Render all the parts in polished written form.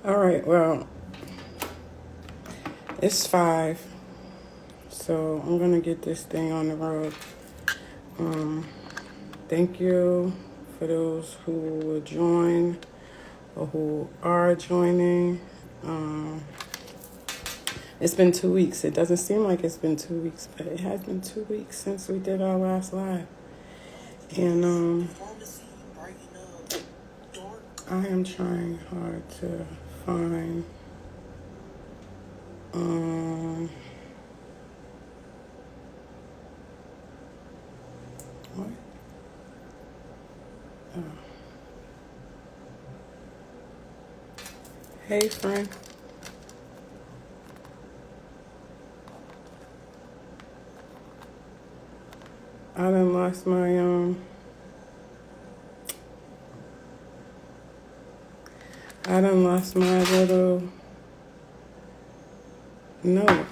All right, well, it's 5, so I'm gonna get this thing on the road. Thank you for those who will join or who are joining. It's been 2 weeks. It doesn't seem like it's been 2 weeks, but it has been 2 weeks since we did our last live. And I am trying hard to find what? Oh. Hey, friend. I done lost my little note.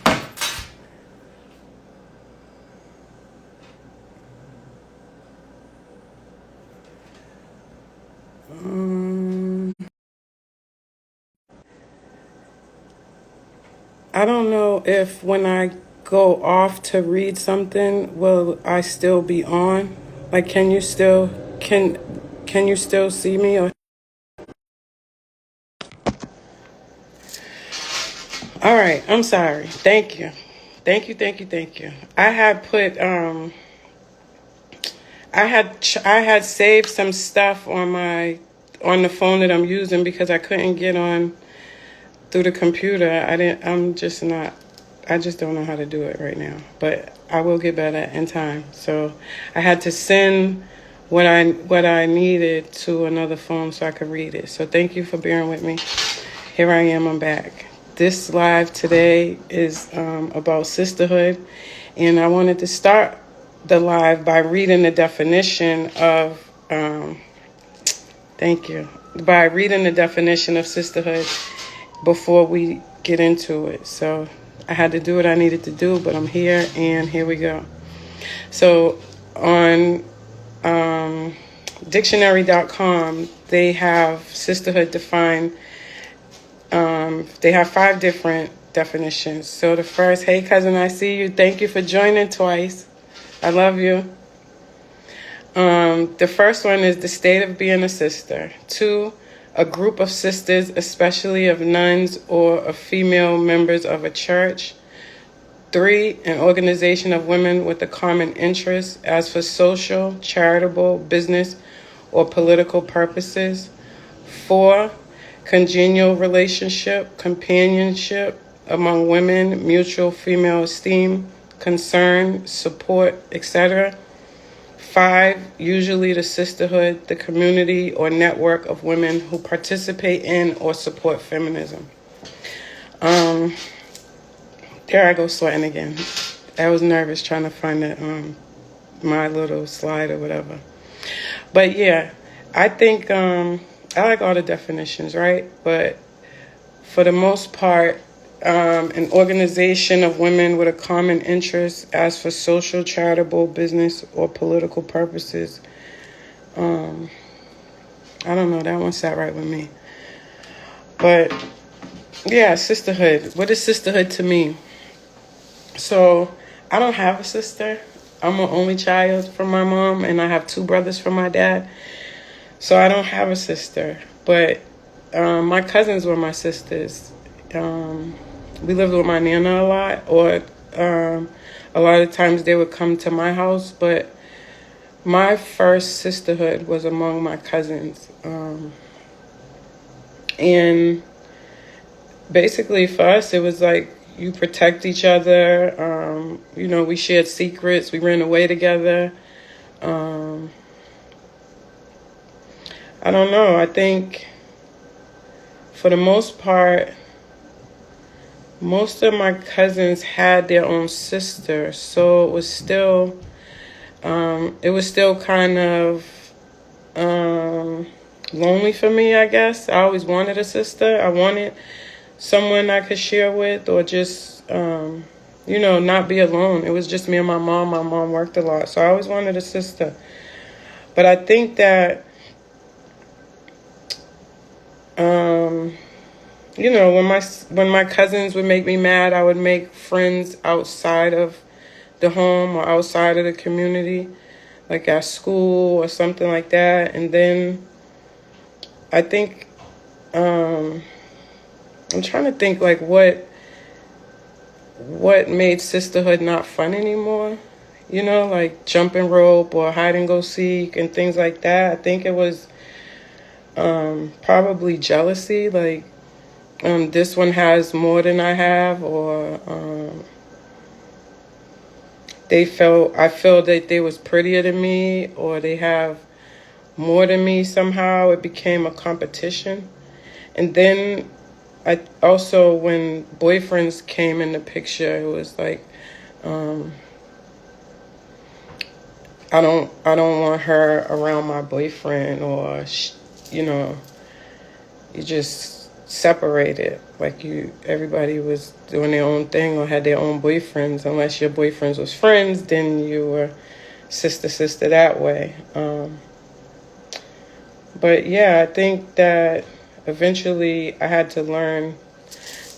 I don't know if when I go off to read something, will I still be on? Like, can you still see me? Or all right, I'm sorry. Thank you. I had put I had saved some stuff on the phone that I'm using because I couldn't get on through the computer. I just don't know how to do it right now, but I will get better in time. So I had to send what I needed to another phone so I could read it. So thank you for bearing with me. Here I am, I'm back. This live today is about sisterhood, and I wanted to start the live by reading the definition of by reading the definition of sisterhood before we get into it. So I had to do what I needed to do, but I'm here, and here we go. So on dictionary.com, they have sisterhood defined. They have 5 different definitions. So the first, hey cousin, I see you. Thank you for joining twice. I love you. The first one is the state of being a sister. 2, a group of sisters, especially of nuns or of female members of a church. 3, an organization of women with a common interest as for social, charitable, business, or political purposes. 4, congenial relationship, companionship among women, mutual female esteem, concern, support, etc. 5, usually the sisterhood, the community or network of women who participate in or support feminism. There I go sweating again. I was nervous trying to find my little slide or whatever. But yeah, I think I like all the definitions, right? But for the most part, an organization of women with a common interest as for social, charitable, business, or political purposes. I don't know, that one sat right with me. But yeah, sisterhood. What is sisterhood to me? So I don't have a sister. I'm an only child from my mom, and I have 2 brothers from my dad. So I don't have a sister. But my cousins were my sisters. We lived with my Nana a lot, or a lot of times they would come to my house. But my first sisterhood was among my cousins. And basically for us, it was like you protect each other. We shared secrets. We ran away together. I don't know. I think for the most part, most of my cousins had their own sister. So it was still kind of lonely for me, I guess. I always wanted a sister. I wanted someone I could share with, or just, not be alone. It was just me and my mom. My mom worked a lot, so I always wanted a sister. But I think that you know, when my cousins would make me mad, I would make friends outside of the home or outside of the community, like at school or something like that. And then I think I'm trying to think like what made sisterhood not fun anymore. You know, like jumping rope or hide and go seek and things like that. I think it was probably jealousy, like this one has more than I have, or I feel that they was prettier than me, or they have more than me somehow. It became a competition. And then I also, when boyfriends came in the picture, it was like, I don't want her around my boyfriend, or you know, you just separated. Like everybody was doing their own thing or had their own boyfriends. Unless your boyfriends was friends, then you were sister that way. But yeah, I think that eventually I had to learn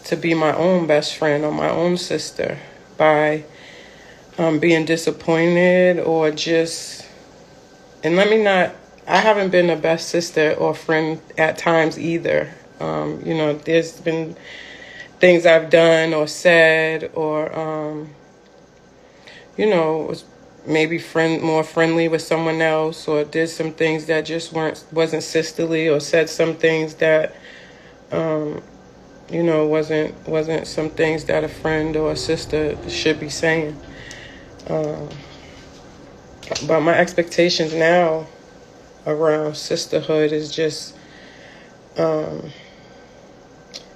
to be my own best friend or my own sister by being disappointed or just, and I haven't been the best sister or friend at times either. You know, there's been things I've done or said, or, you know, was maybe more friendly with someone else, or did some things that just wasn't sisterly, or said some things that, you know, wasn't some things that a friend or a sister should be saying. But my expectations now around sisterhood is just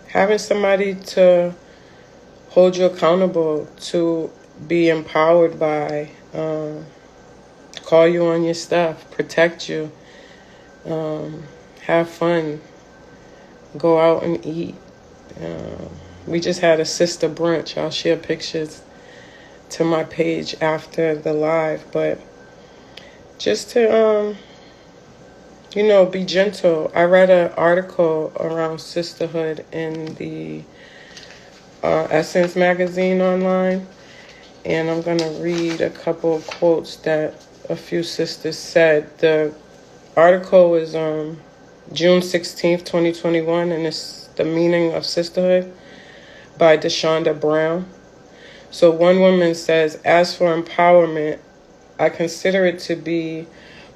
having somebody to hold you accountable, to be empowered by, call you on your stuff, protect you, have fun, go out and eat. We just had a sister brunch. I'll share pictures to my page after the live, but just to, you know, be gentle. I read an article around sisterhood in the Essence magazine online, and I'm going to read a couple of quotes that a few sisters said. The article is June 16th, 2021, and it's The Meaning of Sisterhood by Deshonda Brown. So one woman says, as for empowerment, I consider it to be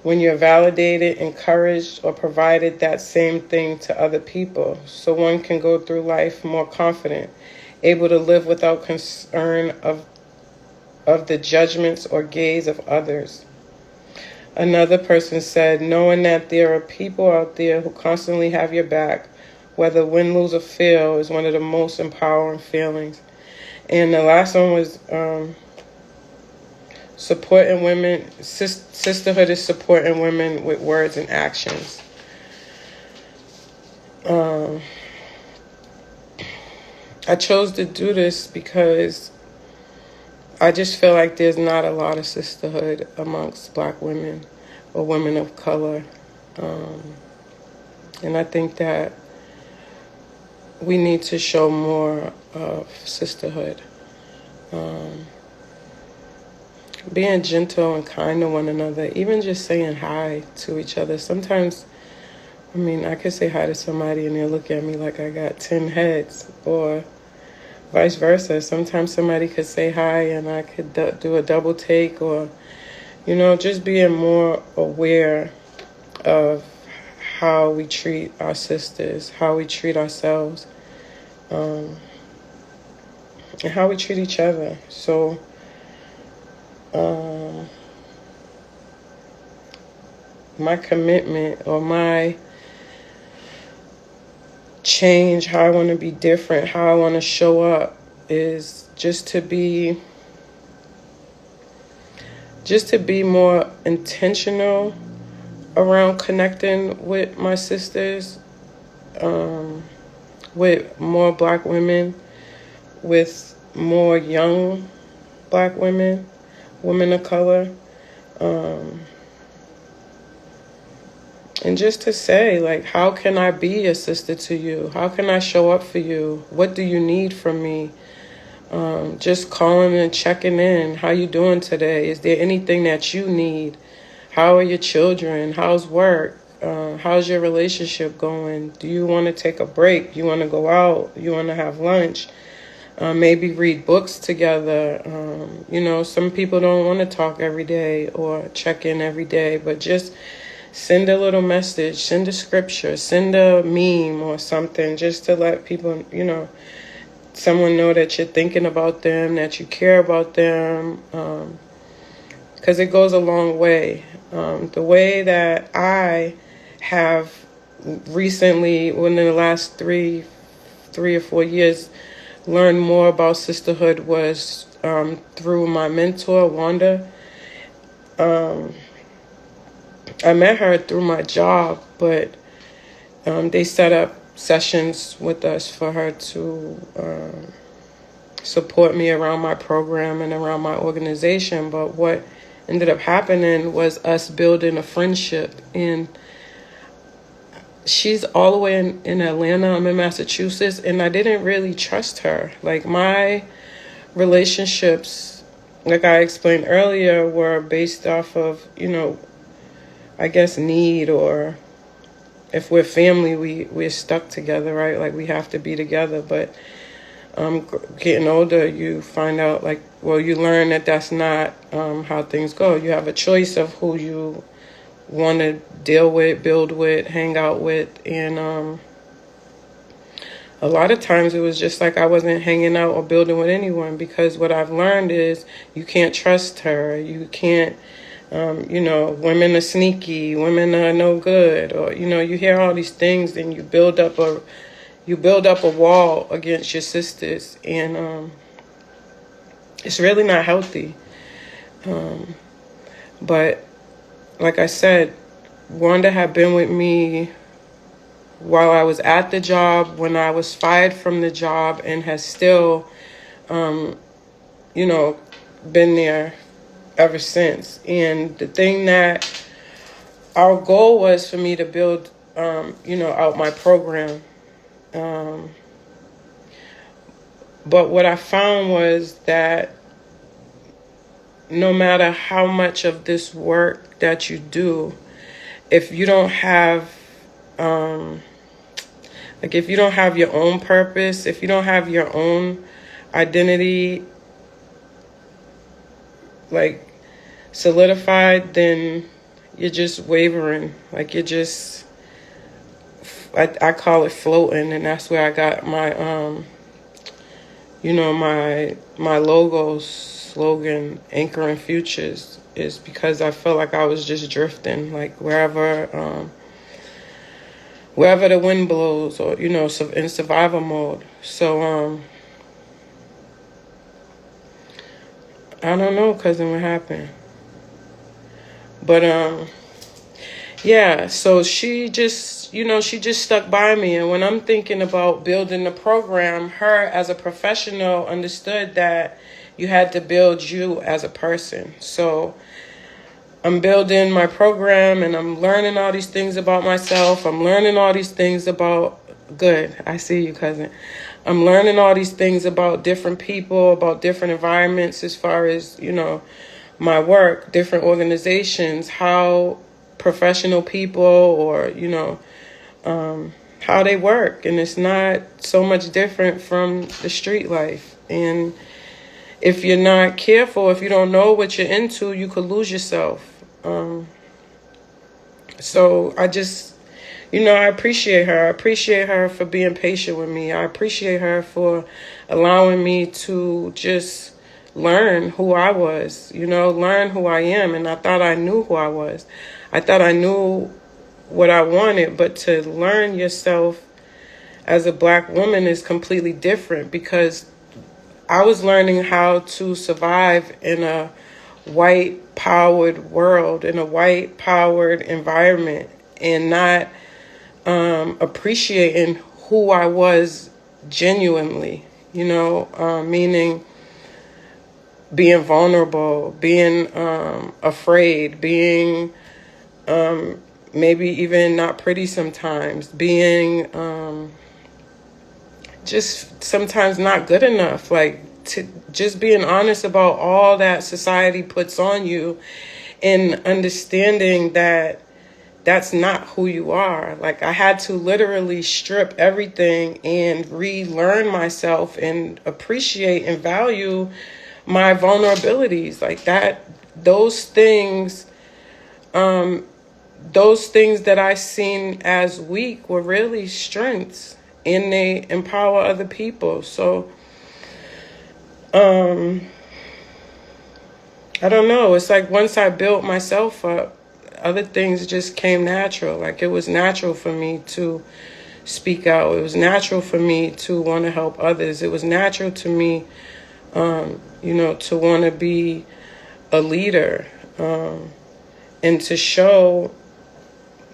when you're validated, encouraged, or provided that same thing to other people, so one can go through life more confident, able to live without concern of the judgments or gaze of others. Another person said, knowing that there are people out there who constantly have your back, whether win, lose, or fail, is one of the most empowering feelings. And the last one was supporting women. Sisterhood is supporting women with words and actions. I chose to do this because I just feel like there's not a lot of sisterhood amongst Black women or women of color. And I think that we need to show more of sisterhood. Being gentle and kind to one another, even just saying hi to each other. Sometimes, I mean, I could say hi to somebody and they'll look at me like I got 10 heads, or vice versa. Sometimes somebody could say hi and I could do a double take, or, you know, just being more aware of how we treat our sisters, how we treat ourselves, and how we treat each other. So, my commitment or my change, how I want to be different, how I want to show up, is just to be more intentional around connecting with my sisters, with more Black women, with more young Black women, women of color, And just to say, like, how can I be a sister to you? How can I show up for you? What do you need from me? Just calling and checking in. How you doing today? Is there anything that you need? How are your children? How's work? How's your relationship going? Do you want to take a break? You want to go out? You want to have lunch? Maybe read books together. Some people don't want to talk every day or check in every day, but just send a little message, send a scripture, send a meme or something, just to let people, someone know that you're thinking about them, that you care about them, because it goes a long way. The way that I have recently, within the last three or 4 years, learned more about sisterhood was through my mentor, Wanda. I met her through my job, but they set up sessions with us for her to support me around my program and around my organization. But what ended up happening was us building a friendship. And she's all the way in Atlanta. I'm in Massachusetts, and I didn't really trust her. Like, my relationships, like I explained earlier, were based off of, I guess, need, or if we're family, we're stuck together, right? Like, we have to be together. But getting older, you find out, you learn that that's not how things go. You have a choice of who you want to deal with, build with, hang out with. And a lot of times it was just like I wasn't hanging out or building with anyone, because what I've learned is you can't trust her. You can't, women are sneaky, women are no good, or, you hear all these things, and you build up a wall against your sisters, and it's really not healthy. But like I said, Wanda had been with me while I was at the job, when I was fired from the job, and has still, been there ever since. And the thing that our goal was for me to build, out my program. But what I found was that no matter how much of this work that you do, if you don't have, if you don't have your own purpose, if you don't have your own identity, solidified, then you're just wavering. Like, you're just, I call it floating, and that's where I got my, my logo slogan, Anchoring Futures, is because I felt like I was just drifting, like wherever the wind blows, or, in survival mode. So, I don't know, cousin, what happened. But, yeah, so she just stuck by me. And when I'm thinking about building the program, her as a professional understood that you had to build you as a person. So I'm building my program, and I'm learning all these things about myself. I'm learning all these things about, good, I see you, cousin. I'm learning all these things about different people, about different environments, as far as, my work, different organizations, how professional people, or, how they work. And it's not so much different from the street life. And if you're not careful, if you don't know what you're into, you could lose yourself. So I just, I appreciate her. I appreciate her for being patient with me. I appreciate her for allowing me to just learn who I was, learn who I am. And I thought I knew who I was. I thought I knew what I wanted, but to learn yourself as a Black woman is completely different, because I was learning how to survive in a white-powered world, in a white-powered environment, and not appreciating who I was genuinely, meaning being vulnerable, being afraid, being maybe even not pretty sometimes, being just sometimes not good enough, like to just being honest about all that society puts on you and understanding that that's not who you are. Like, I had to literally strip everything and relearn myself and appreciate and value my vulnerabilities. Like that, those things that I seen as weak were really strengths, and they empower other people. So I don't know. It's like once I built myself up, other things just came natural. Like, it was natural for me to speak out. It was natural for me to want to help others. It was natural to me, to want to be a leader, and to show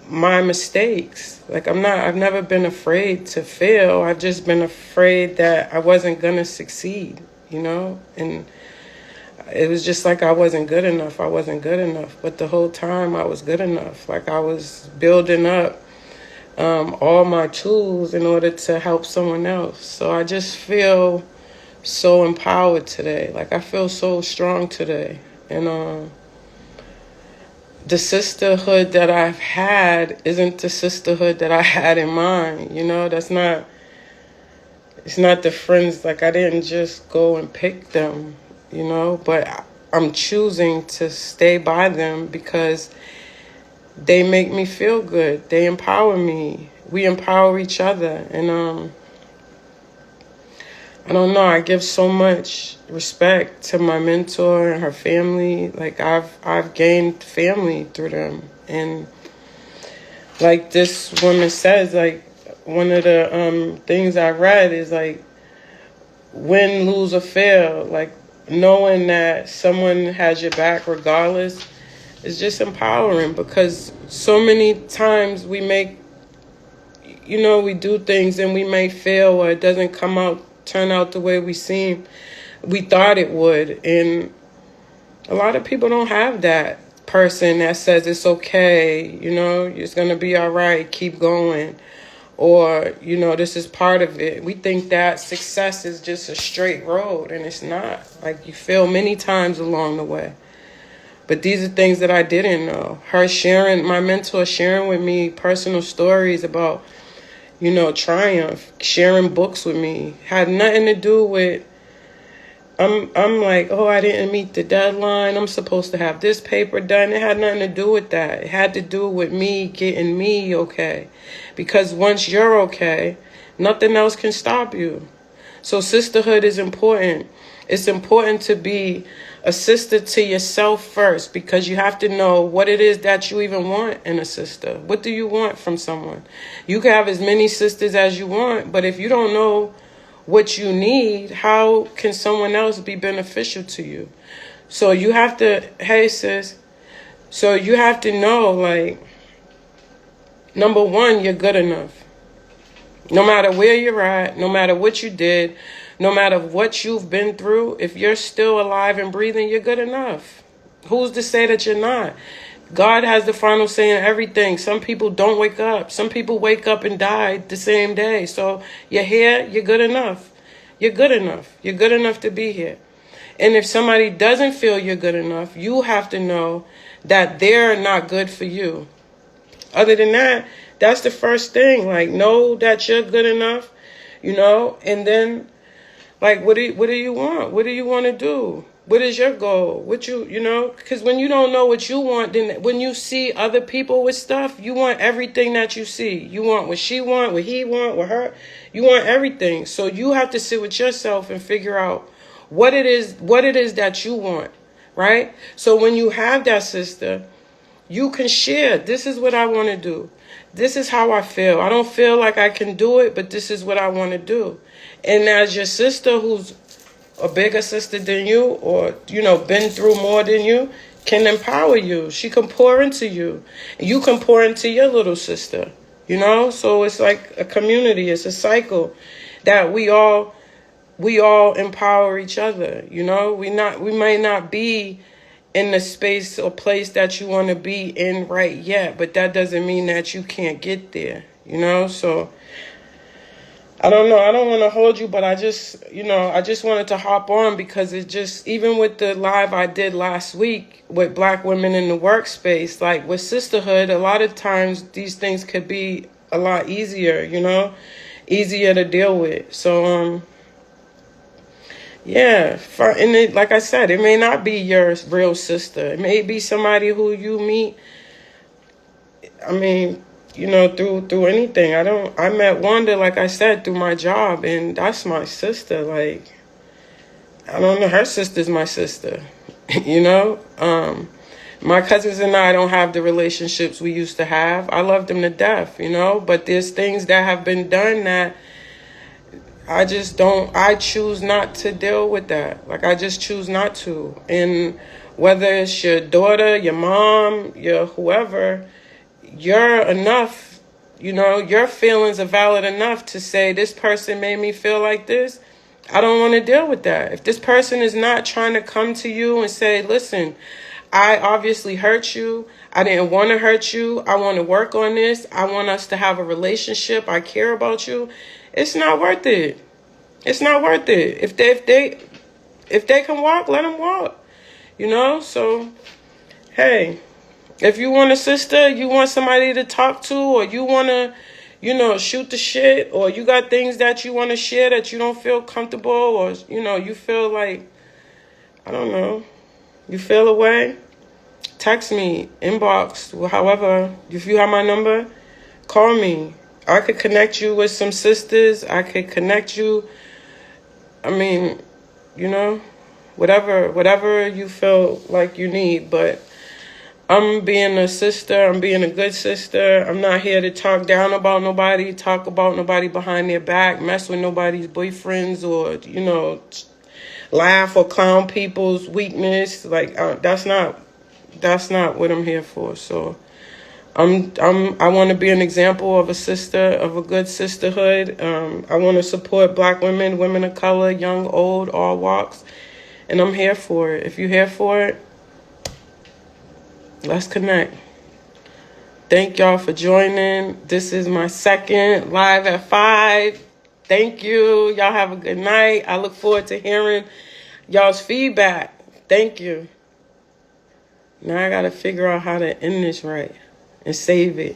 my mistakes. Like, I've never been afraid to fail. I've just been afraid that I wasn't going to succeed, and it was just like I wasn't good enough. But the whole time I was good enough. Like, I was building up all my tools in order to help someone else. So I just feel so empowered today. Like, I feel so strong today. And the sisterhood that I've had isn't the sisterhood that I had in mind. It's not the friends. Like, I didn't just go and pick them, but I'm choosing to stay by them because they make me feel good. They empower me. We empower each other. And I don't know, I give so much respect to my mentor and her family. Like, I've gained family through them. And like this woman says, like, one of the things I read is like, win, lose, or fail, like, knowing that someone has your back regardless is just empowering, because so many times we do things and we may fail, or it doesn't turn out the way we thought it would. And a lot of people don't have that person that says it's okay, it's going to be all right, keep going. Or, this is part of it. We think that success is just a straight road, and it's not. Like, you fail many times along the way. But these are things that I didn't know. My mentor sharing with me personal stories about, triumph, sharing books with me, had nothing to do with, I'm like, oh, I didn't meet the deadline, I'm supposed to have this paper done. It had nothing to do with that. It had to do with me getting me okay. Because once you're okay, nothing else can stop you. So sisterhood is important. It's important to be a sister to yourself first, because you have to know what it is that you even want in a sister. What do you want from someone? You can have as many sisters as you want, but if you don't know what you need, how can someone else be beneficial to you? So you have to, hey sis, so you have to know, like, number one, you're good enough. No matter where you're at, no matter what you did, no matter what you've been through, if you're still alive and breathing, you're good enough. Who's to say that you're not? God has the final say in everything. Some people don't wake up. Some people wake up and die the same day. So you're here, you're good enough. You're good enough. You're good enough to be here. And if somebody doesn't feel you're good enough, you have to know that they're not good for you. Other than that, that's the first thing. Like, know that you're good enough, and then, like, what do you want? What do you want to do? What is your goal? Because when you don't know what you want, then when you see other people with stuff, you want everything that you see. You want what she want, what he want, what her. You want everything. So you have to sit with yourself and figure out what it is that you want, right? So when you have that sister, you can share. This is what I want to do. This is how I feel. I don't feel like I can do it, but this is what I want to do. And as your sister, who's a bigger sister than you, or, been through more than you, can empower you. She can pour into you. You can pour into your little sister, So it's like a community. It's a cycle that we all empower each other, We may not be in the space or place that you want to be in right yet, but that doesn't mean that you can't get there, you know? So I don't know. I don't want to hold you, but I just, I just wanted to hop on because it just, even with the live I did last week with Black women in the workspace, like with Sisterhood, a lot of times these things could be a lot easier, easier to deal with. So, yeah, and like I said, it may not be your real sister. It may be somebody who you meet. I mean, through anything. I met Wanda, like I said, through my job, and that's my sister. Like, I don't know, her sister's my sister. you know? My cousins and I don't have the relationships we used to have. I love them to death, but there's things that have been done that I choose not to deal with that. Like, I just choose not to. And whether it's your daughter, your mom, your whoever, you're enough, your feelings are valid enough to say, this person made me feel like this. I don't want to deal with that. If this person is not trying to come to you and say, listen, I obviously hurt you. I didn't want to hurt you. I want to work on this. I want us to have a relationship. I care about you. It's not worth it. It's not worth it. If they can walk, let them walk. So, hey, if you want a sister, you want somebody to talk to, or you want to, shoot the shit, or you got things that you want to share that you don't feel comfortable, or, you feel like, I don't know, you feel away, text me, inbox, however, if you have my number, call me. I could connect you with some sisters. I could connect you, whatever you feel like you need, but I'm being a sister. I'm being a good sister. I'm not here to talk down about nobody, talk about nobody behind their back, mess with nobody's boyfriends, or, laugh or clown people's weakness. Like, that's not what I'm here for. So I want to be an example of a sister, of a good sisterhood. I want to support Black women, women of color, young, old, all walks. And I'm here for it. If you're here for it, let's connect. Thank y'all for joining. This is my second live at 5. Thank you. Y'all have a good night. I look forward to hearing y'all's feedback. Thank you. Now I got to figure out how to end this right and save it.